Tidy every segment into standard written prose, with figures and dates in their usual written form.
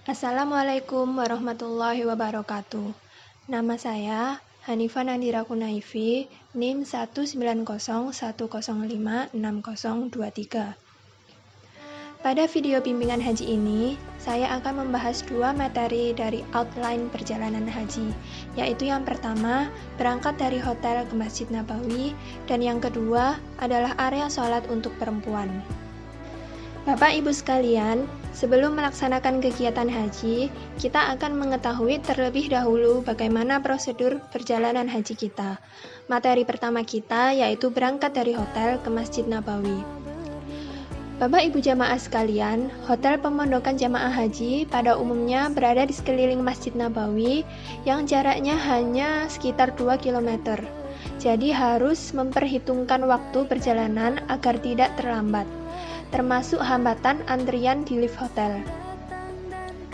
Assalamualaikum warahmatullahi wabarakatuh. Nama saya Hanifah Nandira Kunaifi, NIM 19010560023. Pada video bimbingan haji ini, saya akan membahas dua materi dari outline perjalanan haji, yaitu yang pertama, berangkat dari hotel ke Masjid Nabawi, dan yang kedua adalah area sholat untuk perempuan. Bapak Ibu sekalian, sebelum melaksanakan kegiatan haji, kita akan mengetahui terlebih dahulu bagaimana prosedur perjalanan haji kita. Materi pertama kita yaitu berangkat dari hotel ke Masjid Nabawi. Bapak Ibu jamaah sekalian, hotel pemondokan jamaah haji pada umumnya berada di sekeliling Masjid Nabawi yang jaraknya hanya sekitar 2 km. Jadi harus memperhitungkan waktu perjalanan agar tidak terlambat, termasuk hambatan antrian di lift hotel.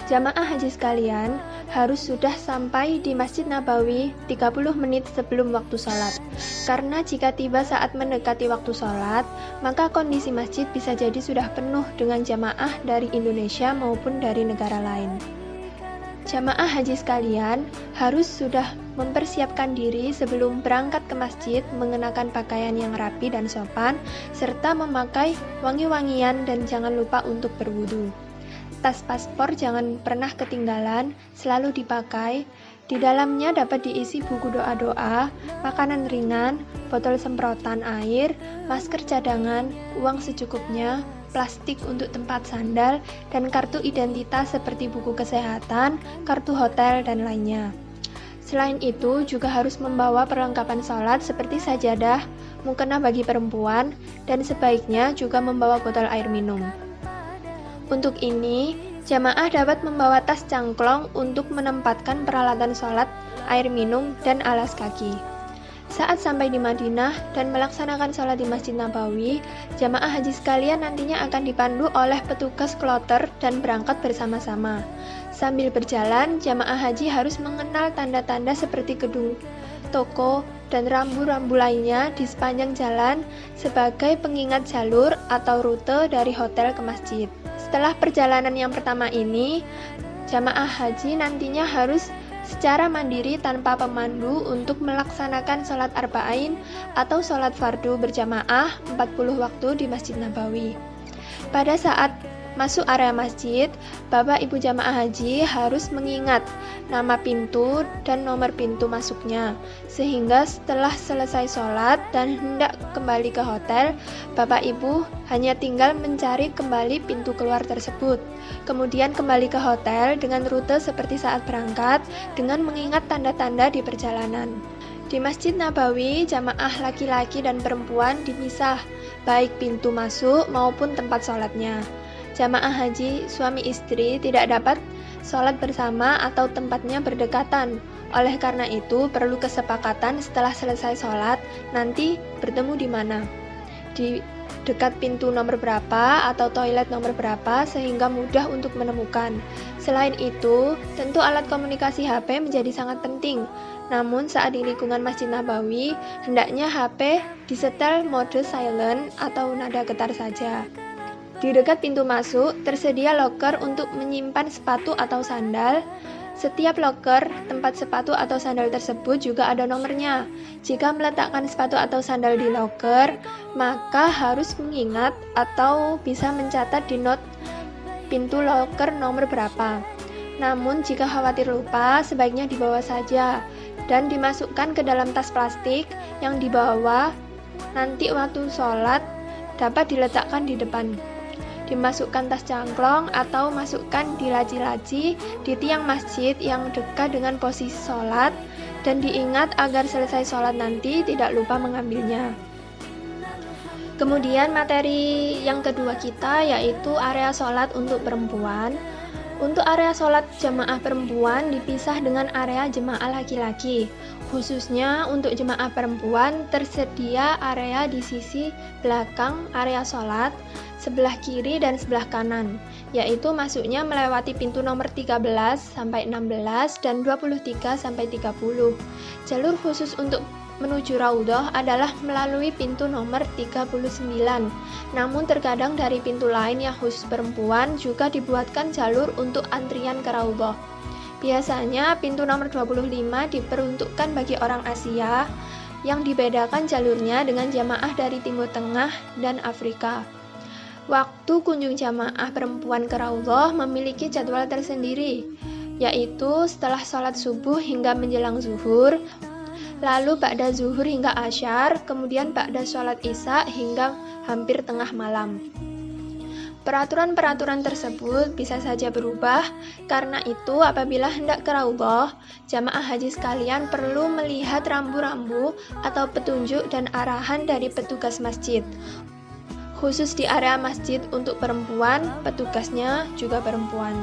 Jamaah haji sekalian harus sudah sampai di Masjid Nabawi 30 menit sebelum waktu sholat. Karena jika tiba saat mendekati waktu sholat, maka kondisi masjid bisa jadi sudah penuh dengan jamaah dari Indonesia maupun dari negara lain. Jamaah haji sekalian harus sudah mempersiapkan diri sebelum berangkat ke masjid mengenakan pakaian yang rapi dan sopan, serta memakai wangi-wangian dan jangan lupa untuk berwudu. Tas paspor jangan pernah ketinggalan, selalu dipakai. Di dalamnya dapat diisi buku doa-doa, makanan ringan, botol semprotan air, masker cadangan, uang secukupnya, plastik untuk tempat sandal, dan kartu identitas seperti buku kesehatan, kartu hotel, dan lainnya. Selain itu, juga harus membawa perlengkapan sholat seperti sajadah, mukena bagi perempuan, dan sebaiknya juga membawa botol air minum. Untuk ini, jamaah dapat membawa tas cangklong untuk menempatkan peralatan sholat, air minum, dan alas kaki. Saat sampai di Madinah dan melaksanakan sholat di Masjid Nabawi, jamaah haji sekalian nantinya akan dipandu oleh petugas kloter dan berangkat bersama-sama. Sambil berjalan, jamaah haji harus mengenal tanda-tanda seperti gedung, toko, dan rambu-rambu lainnya di sepanjang jalan sebagai pengingat jalur atau rute dari hotel ke masjid. Setelah perjalanan yang pertama ini, jamaah haji nantinya harus secara mandiri tanpa pemandu untuk melaksanakan sholat arba'ain atau sholat fardu berjamaah 40 waktu di Masjid Nabawi. Pada saat masuk area masjid, Bapak Ibu jamaah haji harus mengingat nama pintu dan nomor pintu masuknya, sehingga setelah selesai sholat dan hendak kembali ke hotel, Bapak Ibu hanya tinggal mencari kembali pintu keluar tersebut. Kemudian kembali ke hotel dengan rute seperti saat berangkat, dengan mengingat tanda-tanda di perjalanan. Di Masjid Nabawi, jamaah laki-laki dan perempuan dipisah, baik pintu masuk maupun tempat sholatnya. Jamaah haji suami istri tidak dapat sholat bersama atau tempatnya berdekatan. Oleh karena itu, perlu kesepakatan setelah selesai sholat, nanti bertemu di mana. Di dekat pintu nomor berapa atau toilet nomor berapa sehingga mudah untuk menemukan. Selain itu, tentu alat komunikasi HP menjadi sangat penting. Namun saat di lingkungan Masjid Nabawi, hendaknya HP disetel mode silent atau nada getar saja. Di dekat pintu masuk, tersedia loker untuk menyimpan sepatu atau sandal. Setiap loker, tempat sepatu atau sandal tersebut juga ada nomornya. Jika meletakkan sepatu atau sandal di loker, maka harus mengingat atau bisa mencatat di not pintu loker nomor berapa. Namun jika khawatir lupa, sebaiknya dibawa saja dan dimasukkan ke dalam tas plastik yang dibawa. Nanti waktu sholat dapat diletakkan di depan. Dimasukkan tas cangklong atau masukkan di laci-laci di tiang masjid yang dekat dengan posisi sholat, dan diingat agar selesai sholat nanti tidak lupa mengambilnya. Kemudian materi yang kedua kita yaitu area sholat untuk perempuan. Untuk area sholat jemaah perempuan dipisah dengan area jemaah laki-laki. Khususnya untuk jemaah perempuan tersedia area di sisi belakang area sholat, sebelah kiri dan sebelah kanan, yaitu masuknya melewati pintu nomor 13 sampai 16 dan 23 sampai 30. Jalur khusus untuk menuju Raudhah adalah melalui pintu nomor 39. Namun terkadang dari pintu lain yang khusus perempuan juga dibuatkan jalur untuk antrian ke Raudhah. Biasanya pintu nomor 25 diperuntukkan bagi orang Asia, yang dibedakan jalurnya dengan jamaah dari Timur Tengah dan Afrika. Waktu kunjung jamaah perempuan ke Raudhah memiliki jadwal tersendiri, yaitu setelah sholat subuh hingga menjelang zuhur, lalu ba'da zuhur hingga asyar, kemudian ba'da sholat isya hingga hampir tengah malam. Peraturan-peraturan tersebut bisa saja berubah, karena itu apabila hendak ke Raudhah, jamaah haji sekalian perlu melihat rambu-rambu atau petunjuk dan arahan dari petugas masjid. Khusus di area masjid untuk perempuan, petugasnya juga perempuan.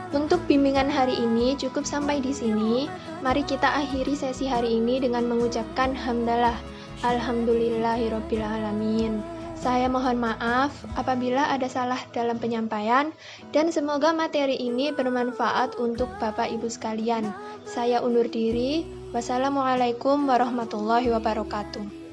Untuk bimbingan hari ini cukup sampai di sini. Mari kita akhiri sesi hari ini dengan mengucapkan hamdalah. Alhamdulillahirabbil alamin. Saya mohon maaf apabila ada salah dalam penyampaian dan semoga materi ini bermanfaat untuk Bapak Ibu sekalian. Saya undur diri. Wassalamualaikum warahmatullahi wabarakatuh.